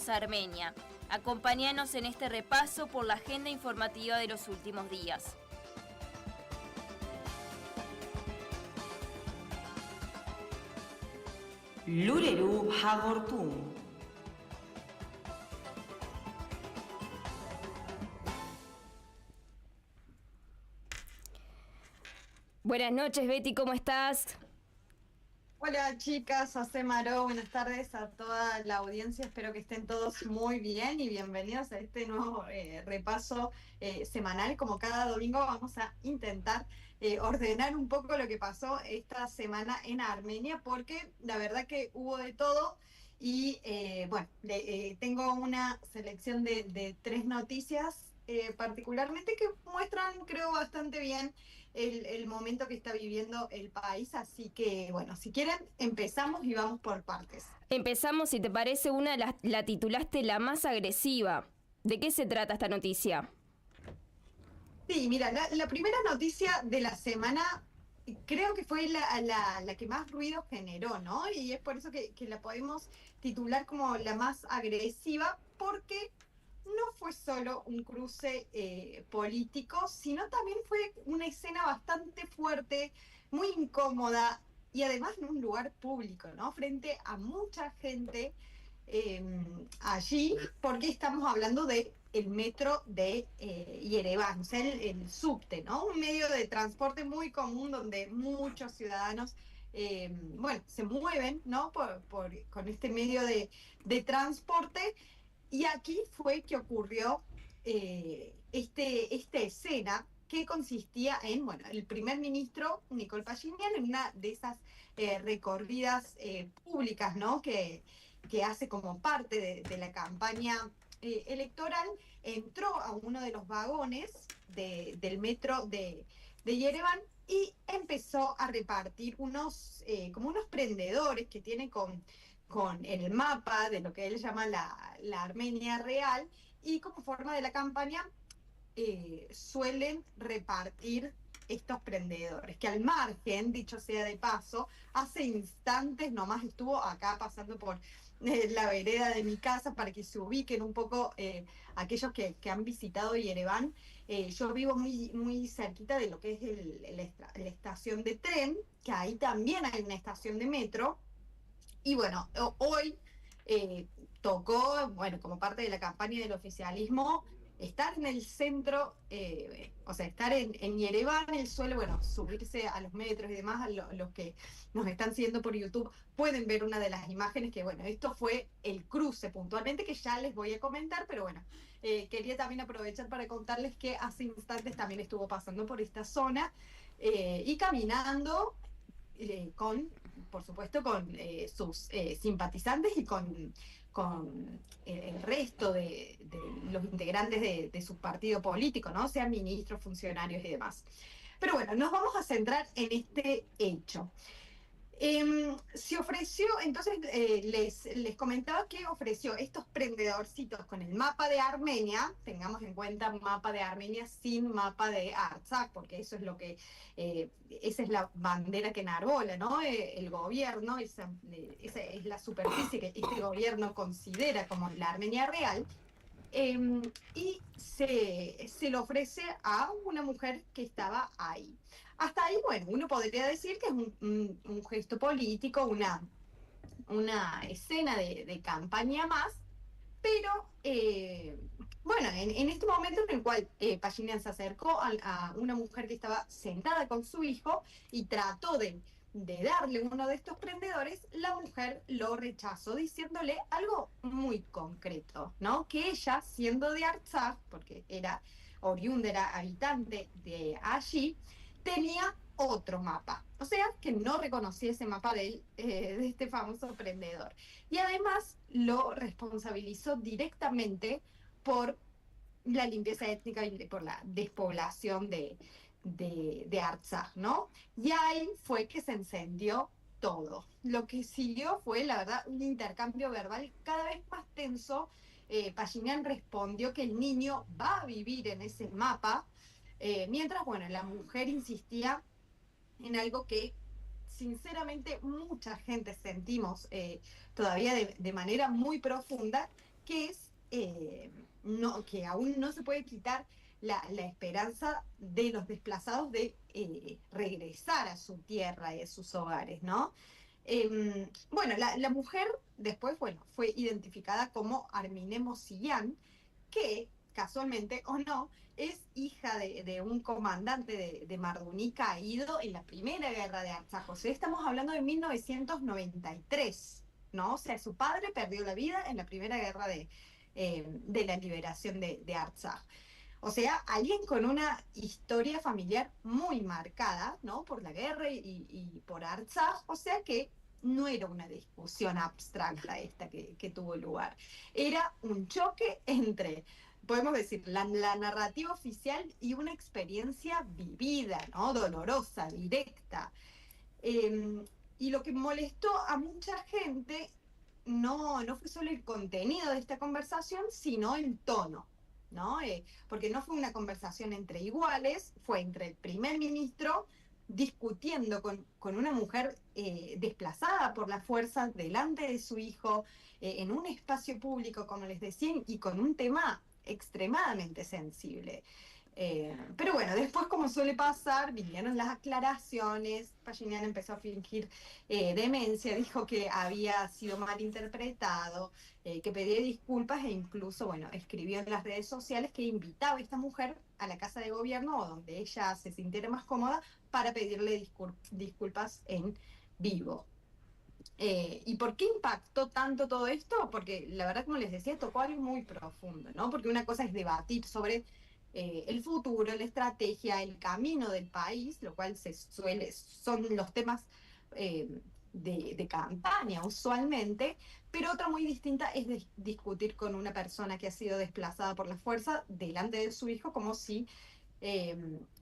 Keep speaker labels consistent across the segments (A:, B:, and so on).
A: Vamos a Armenia. Acompáñanos en este repaso por la agenda informativa de los últimos días.
B: Lureru Hagortum.
A: Buenas noches, Betty, ¿cómo estás?
C: Hola chicas, José Maró, buenas tardes a toda la audiencia, espero que estén todos muy bien y bienvenidos a este nuevo repaso semanal. Como cada domingo vamos a intentar ordenar un poco lo que pasó esta semana en Armenia, porque la verdad que hubo de todo y tengo una selección de 3 noticias particularmente que muestran, creo, bastante bien el momento que está viviendo el país, así que bueno, si quieren empezamos y vamos por partes.
A: Empezamos, si te parece, la titulaste la más agresiva. ¿De qué se trata esta noticia?
C: Sí, mira, la primera noticia de la semana creo que fue la que más ruido generó, ¿no? Y es por eso que la podemos titular como la más agresiva, porque no fue solo un cruce político, sino también fue una escena bastante fuerte, muy incómoda y además en un lugar público, ¿no? Frente a mucha gente allí, porque estamos hablando de el metro de Yerevan, o sea, el subte, ¿no? Un medio de transporte muy común donde muchos ciudadanos se mueven, ¿no? Con este medio de transporte. Y aquí fue que ocurrió esta escena que consistía en, bueno, el primer ministro Nikol Pashinyan en una de esas recorridas públicas, ¿no? Que hace como parte de la campaña electoral, entró a uno de los vagones del metro de Yerevan y empezó a repartir como unos prendedores que tiene con el mapa de lo que él llama la Armenia real, y como forma de la campaña suelen repartir estos prendedores, que al margen, dicho sea de paso, hace instantes nomás estuvo acá pasando por la vereda de mi casa para que se ubiquen un poco aquellos que han visitado Yerevan. Yo vivo muy, muy cerquita de lo que es la estación de tren, que ahí también hay una estación de metro. Y bueno, hoy tocó, bueno, como parte de la campaña del oficialismo, estar en el centro, o sea, estar en Yerevan. Él suele, bueno, subirse a los metros y demás. Los que nos están siguiendo por YouTube pueden ver una de las imágenes que, bueno, esto fue el cruce puntualmente, que ya les voy a comentar, pero bueno, quería también aprovechar para contarles que hace instantes también estuvo pasando por esta zona y caminando por supuesto, con sus simpatizantes y con el resto de los integrantes de su partido político, ¿no? Sean ministros, funcionarios y demás. Pero bueno, nos vamos a centrar en este hecho. Se ofreció, entonces les comentaba que ofreció estos prendedorcitos con el mapa de Armenia. Tengamos en cuenta mapa de Armenia sin mapa de Artsakh, porque eso es lo que, esa es la bandera que enarbola, ¿no? El gobierno, esa es la superficie que este gobierno considera como la Armenia real. Y se lo ofrece a una mujer que estaba ahí. Hasta ahí, bueno, uno podría decir que es un gesto político, una escena de campaña más, pero bueno, en este momento en el cual Pashinyan se acercó a una mujer que estaba sentada con su hijo y trató de darle uno de estos prendedores, la mujer lo rechazó diciéndole algo muy concreto, ¿no? Que ella, siendo de Artsakh, porque era oriunda, era habitante de allí, tenía otro mapa. O sea, que no reconocía ese mapa de este famoso prendedor. Y además lo responsabilizó directamente por la limpieza étnica y por la despoblación de Artsakh, ¿no? Y ahí fue que se encendió todo. Lo que siguió fue, la verdad, un intercambio verbal cada vez más tenso. Pashinyan respondió que el niño va a vivir en ese mapa, mientras, bueno, la mujer insistía en algo que sinceramente mucha gente sentimos todavía de manera muy profunda, que es que aún no se puede quitar la esperanza de los desplazados de regresar a su tierra y a sus hogares, ¿no? Bueno, la mujer después, bueno, fue identificada como Armine Mosiyan, que casualmente o no, es hija de un comandante de Marduni caído en la primera guerra de Artsaj. O sea, estamos hablando de 1993, ¿no? O sea, su padre perdió la vida en la primera guerra de la liberación de Artsaj. O sea, alguien con una historia familiar muy marcada, ¿no? Por la guerra y por Artsaj. O sea que no era una discusión abstracta esta que tuvo lugar. Era un choque entre, podemos decir, la narrativa oficial y una experiencia vivida, ¿no? Dolorosa, directa. Eh, y lo que molestó a mucha gente no fue solo el contenido de esta conversación, sino el tono, ¿no? Porque no fue una conversación entre iguales, fue entre el primer ministro discutiendo con una mujer desplazada por la fuerza delante de su hijo, en un espacio público, como les decía, y con un tema extremadamente sensible. Pero bueno, después, como suele pasar, vinieron las aclaraciones. Pashinyan empezó a fingir demencia, dijo que había sido mal interpretado, que pedía disculpas e incluso, bueno, escribió en las redes sociales que invitaba a esta mujer a la casa de gobierno o donde ella se sintiera más cómoda para pedirle disculpas en vivo. ¿Y por qué impactó tanto todo esto? Porque la verdad, como les decía, tocó algo muy profundo, ¿no? Porque una cosa es debatir sobre el futuro, la estrategia, el camino del país, lo cual son los temas eh, de campaña usualmente, pero otra muy distinta es discutir con una persona que ha sido desplazada por la fuerza delante de su hijo, como si eh,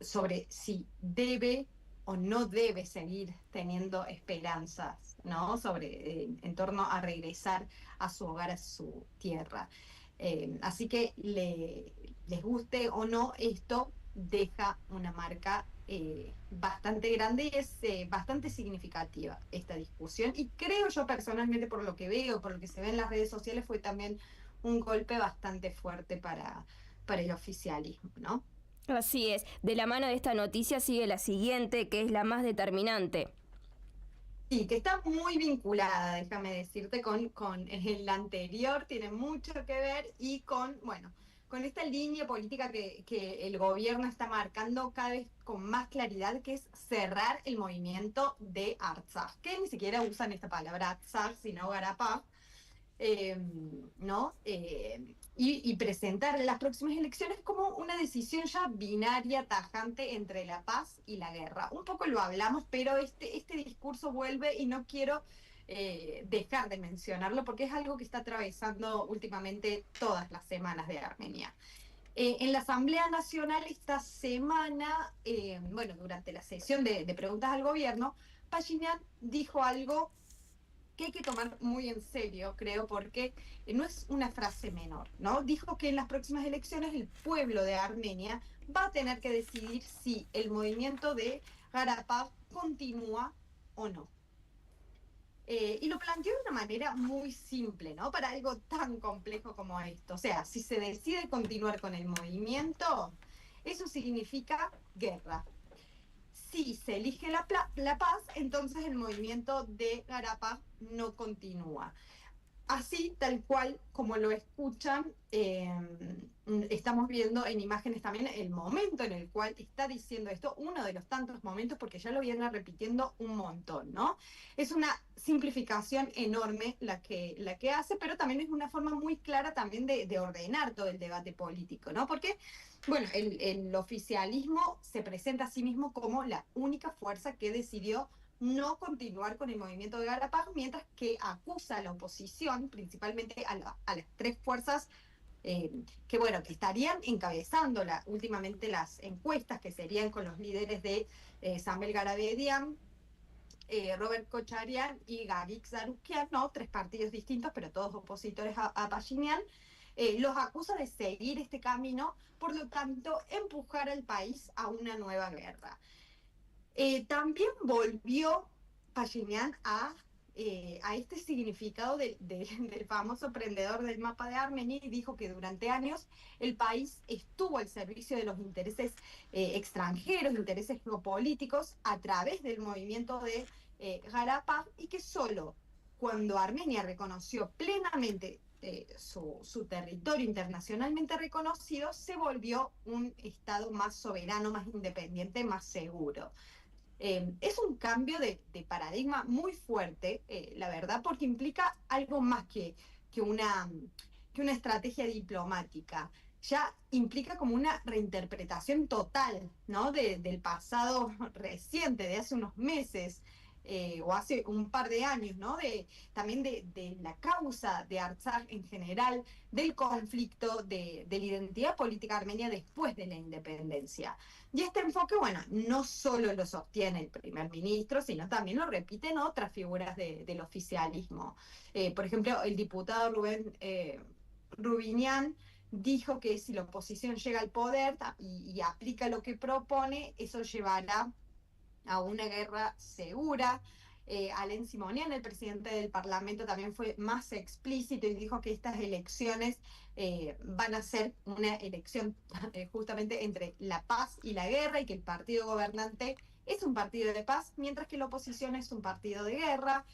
C: sobre si debe o no debe seguir teniendo esperanzas, ¿no? En torno a regresar a su hogar, a su tierra. Así que les guste o no, esto deja una marca bastante grande y es bastante significativa esta discusión. Y creo yo personalmente, por lo que veo, por lo que se ve en las redes sociales, fue también un golpe bastante fuerte para el oficialismo, ¿no?
A: Así es, de la mano de esta noticia sigue la siguiente, que es la más determinante.
C: Sí, que está muy vinculada, déjame decirte, con el anterior, tiene mucho que ver y bueno, con esta línea política que el gobierno está marcando cada vez con más claridad, que es cerrar el movimiento de Artsaj, que ni siquiera usan esta palabra Artsaj, sino Garapaj, eh, ¿no? Y presentar las próximas elecciones como una decisión ya binaria, tajante entre la paz y la guerra. Un poco lo hablamos, pero este discurso vuelve y no quiero dejar de mencionarlo porque es algo que está atravesando últimamente todas las semanas de Armenia. En la Asamblea Nacional esta semana, bueno, durante la sesión de preguntas al gobierno, Pashinyan dijo algo que hay que tomar muy en serio, creo, porque no es una frase menor, ¿no? Dijo que en las próximas elecciones el pueblo de Armenia va a tener que decidir si el movimiento de Garapag continúa o no. Y lo planteó de una manera muy simple, ¿no? Para algo tan complejo como esto. O sea, si se decide continuar con el movimiento, eso significa guerra. Si se elige la paz, entonces el movimiento de Garapag no continúa. Así, tal cual como lo escuchan, estamos viendo en imágenes también el momento en el cual está diciendo esto, uno de los tantos momentos, porque ya lo viene repitiendo un montón, ¿no? Es una simplificación enorme la que hace, pero también es una forma muy clara también de ordenar todo el debate político, ¿no? Porque, bueno, el oficialismo se presenta a sí mismo como la única fuerza que decidió no continuar con el movimiento de Garapag, mientras que acusa a la oposición, principalmente a las tres fuerzas que, bueno, que estarían encabezando últimamente las encuestas, que serían con los líderes de Samvel Garabedian, Robert Kocharian y Gagik Zarukian, ¿no? Tres partidos distintos, pero todos opositores a Pashinyan. Los acusa de seguir este camino, por lo tanto, empujar al país a una nueva guerra. También volvió Pashinyan a a este significado del famoso prendedor del mapa de Armenia y dijo que durante años el país estuvo al servicio de los intereses extranjeros, intereses geopolíticos, a través del movimiento de Garapaz, y que solo cuando Armenia reconoció plenamente su territorio internacionalmente reconocido, se volvió un Estado más soberano, más independiente, más seguro. Es un cambio de paradigma muy fuerte, la verdad, porque implica algo más que, una, que una estrategia diplomática. Ya implica como una reinterpretación total, ¿no? Del pasado reciente, de hace unos meses, o hace un par de años, ¿no? También de la causa de Artsaj en general, del conflicto, de la identidad política armenia después de la independencia. Y este enfoque, bueno, no solo lo sostiene el primer ministro, sino también lo repiten otras figuras del oficialismo. Por ejemplo, el diputado Rubén Rubinián dijo que si la oposición llega al poder y aplica lo que propone, eso llevará a una guerra segura. Alain Simonian, el presidente del Parlamento, también fue más explícito y dijo que estas elecciones van a ser una elección justamente entre la paz y la guerra, y que el partido gobernante es un partido de paz, mientras que la oposición es un partido de guerra.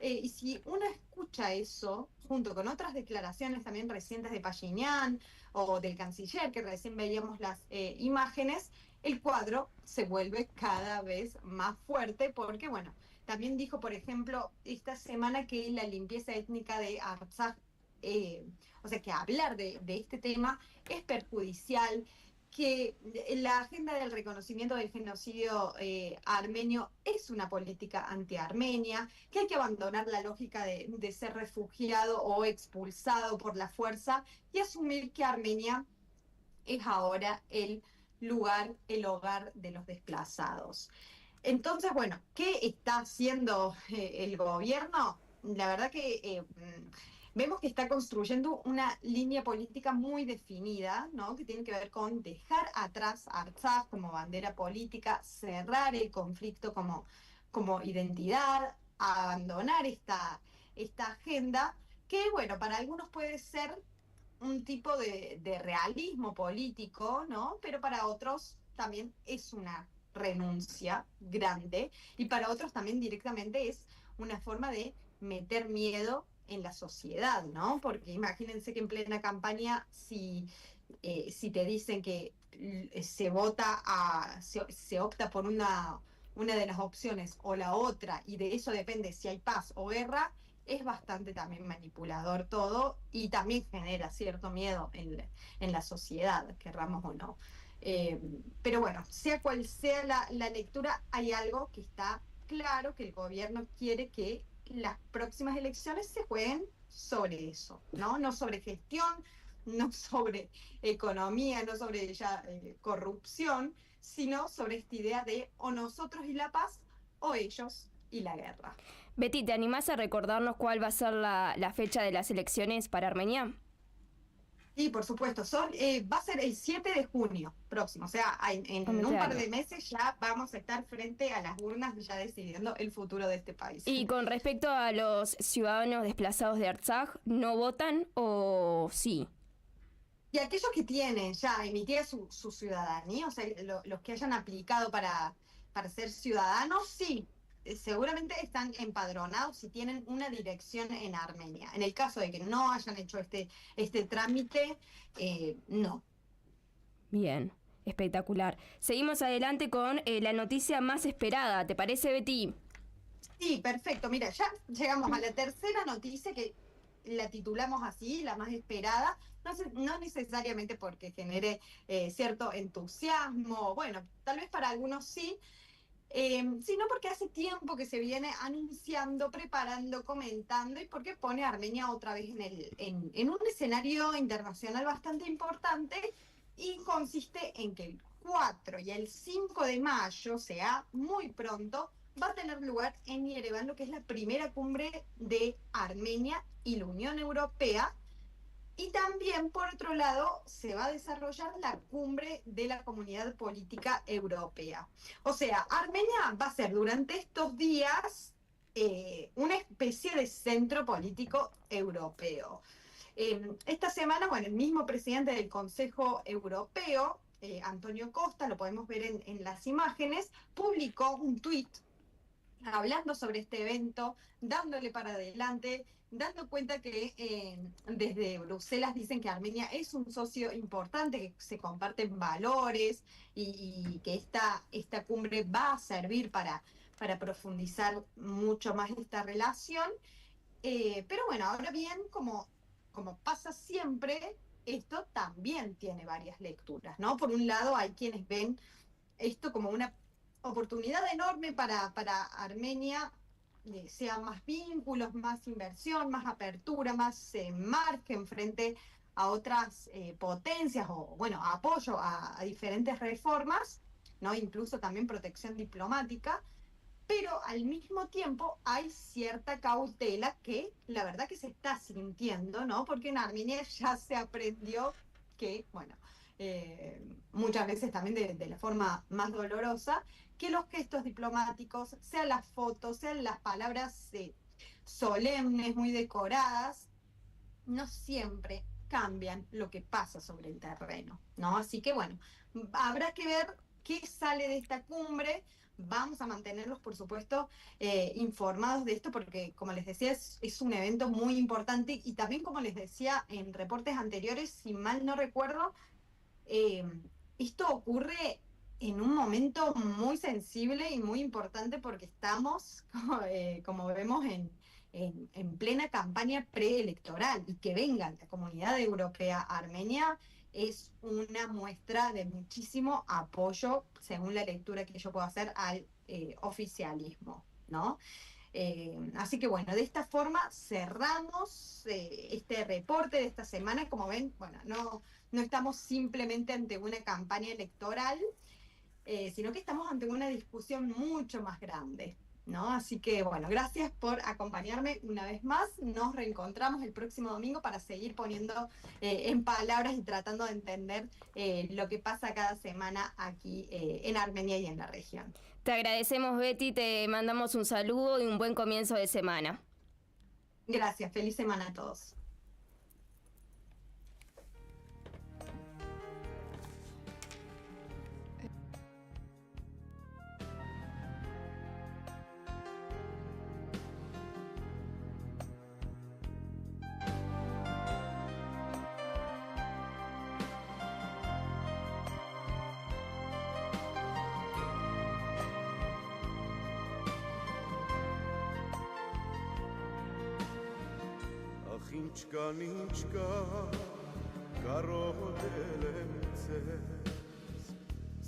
C: Y si uno escucha eso, junto con otras declaraciones también recientes de Pashinyan o del canciller, que recién veíamos las imágenes, el cuadro se vuelve cada vez más fuerte, porque, bueno, también dijo, por ejemplo, esta semana que la limpieza étnica de Artsaj, o sea, que hablar de este tema es perjudicial, que la agenda del reconocimiento del genocidio armenio es una política anti-armenia, que hay que abandonar la lógica de ser refugiado o expulsado por la fuerza y asumir que Armenia es ahora el hogar de los desplazados. Entonces, bueno, ¿qué está haciendo el gobierno? La verdad que vemos que está construyendo una línea política muy definida, ¿no? Que tiene que ver con dejar atrás a Artsaj como bandera política, cerrar el conflicto como identidad, abandonar esta agenda, que, bueno, para algunos puede ser un tipo de realismo político, ¿no? Pero para otros también es una renuncia grande, y para otros también directamente es una forma de meter miedo en la sociedad, ¿no? Porque imagínense que en plena campaña, si te dicen que se opta por una de las opciones o la otra, y de eso depende si hay paz o guerra, es bastante también manipulador todo, y también genera cierto miedo en la sociedad, querramos o no. Pero bueno, sea cual sea la lectura, hay algo que está claro, que el gobierno quiere que las próximas elecciones se jueguen sobre eso, ¿no? No sobre gestión, no sobre economía, no sobre ya corrupción, sino sobre esta idea de o nosotros y la paz o ellos y la guerra.
A: Betty, ¿te animás a recordarnos cuál va a ser la fecha de las elecciones para Armenia?
C: Sí, por supuesto. Va a ser el 7 de junio próximo. O sea, en un par de meses ya vamos a estar frente a las urnas, ya decidiendo el futuro de este país.
A: Y con respecto a los ciudadanos desplazados de Artsaj, ¿no votan o sí?
C: Y aquellos que tienen ya emitida su ciudadanía, o sea, los que hayan aplicado para ser ciudadanos, sí, seguramente están empadronados y tienen una dirección en Armenia. En el caso de que no hayan hecho este trámite, no.
A: Bien, espectacular. Seguimos adelante con la noticia más esperada. ¿Te parece, Betty?
C: Sí, perfecto. Mira, ya llegamos a la tercera noticia, que la titulamos así, la más esperada, no necesariamente porque genere cierto entusiasmo, bueno, tal vez para algunos sí, sino porque hace tiempo que se viene anunciando, preparando, comentando, y porque pone a Armenia otra vez en un escenario internacional bastante importante, y consiste en que el 4 y el 5 de mayo, o sea, muy pronto, va a tener lugar en Yerevan lo que es la primera cumbre de Armenia y la Unión Europea. Y también, por otro lado, se va a desarrollar la cumbre de la Comunidad Política Europea. O sea, Armenia va a ser durante estos días una especie de centro político europeo. Esta semana, bueno, el mismo presidente del Consejo Europeo, Antonio Costa, lo podemos ver en las imágenes, publicó un tuit hablando sobre este evento, dándole para adelante, dando cuenta que desde Bruselas dicen que Armenia es un socio importante, que se comparten valores y que esta cumbre va a servir para profundizar mucho más esta relación. Pero bueno, ahora bien, como pasa siempre, esto también tiene varias lecturas, ¿no? Por un lado, hay quienes ven esto como una oportunidad enorme para Armenia, sea más vínculos, más inversión, más apertura, más margen frente a otras potencias o, bueno, apoyo a diferentes reformas, ¿no? Incluso también protección diplomática, pero al mismo tiempo hay cierta cautela que la verdad que se está sintiendo, ¿no? Porque en Armenia ya se aprendió que, bueno, muchas veces también de la forma más dolorosa, que los gestos diplomáticos, sean las fotos, sean las palabras solemnes, muy decoradas, no siempre cambian lo que pasa sobre el terreno, ¿no? Así que bueno, habrá que ver qué sale de esta cumbre. Vamos a mantenerlos, por supuesto, informados de esto porque, como les decía, es un evento muy importante y también, como les decía en reportes anteriores, si mal no recuerdo, esto ocurre en un momento muy sensible y muy importante porque estamos, como vemos, en plena campaña preelectoral y que venga la Comunidad Europea a Armenia es una muestra de muchísimo apoyo, según la lectura que yo puedo hacer, al oficialismo, ¿no? Así que bueno, de esta forma cerramos este reporte de esta semana. Como ven, bueno, no estamos simplemente ante una campaña electoral, sino que estamos ante una discusión mucho más grande, ¿no? Así que bueno, gracias por acompañarme una vez más. Nos reencontramos el próximo domingo para seguir poniendo en palabras y tratando de entender lo que pasa cada semana aquí en Armenia y en la región.
A: Te agradecemos, Betty, te mandamos un saludo y un buen comienzo de semana.
C: Gracias, feliz semana a todos.
D: Ինչկա կարոտել եմ ձեզ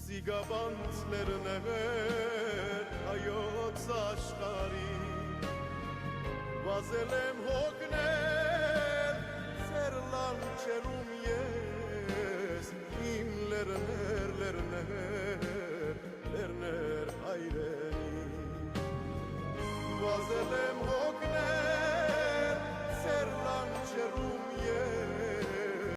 D: Սիգաբանց լերներ հայոց աշխարի Վազել եմ հոգնել ձեր լանջերում ես Իմ լերներ հայրենի Վազել եմ հոգնել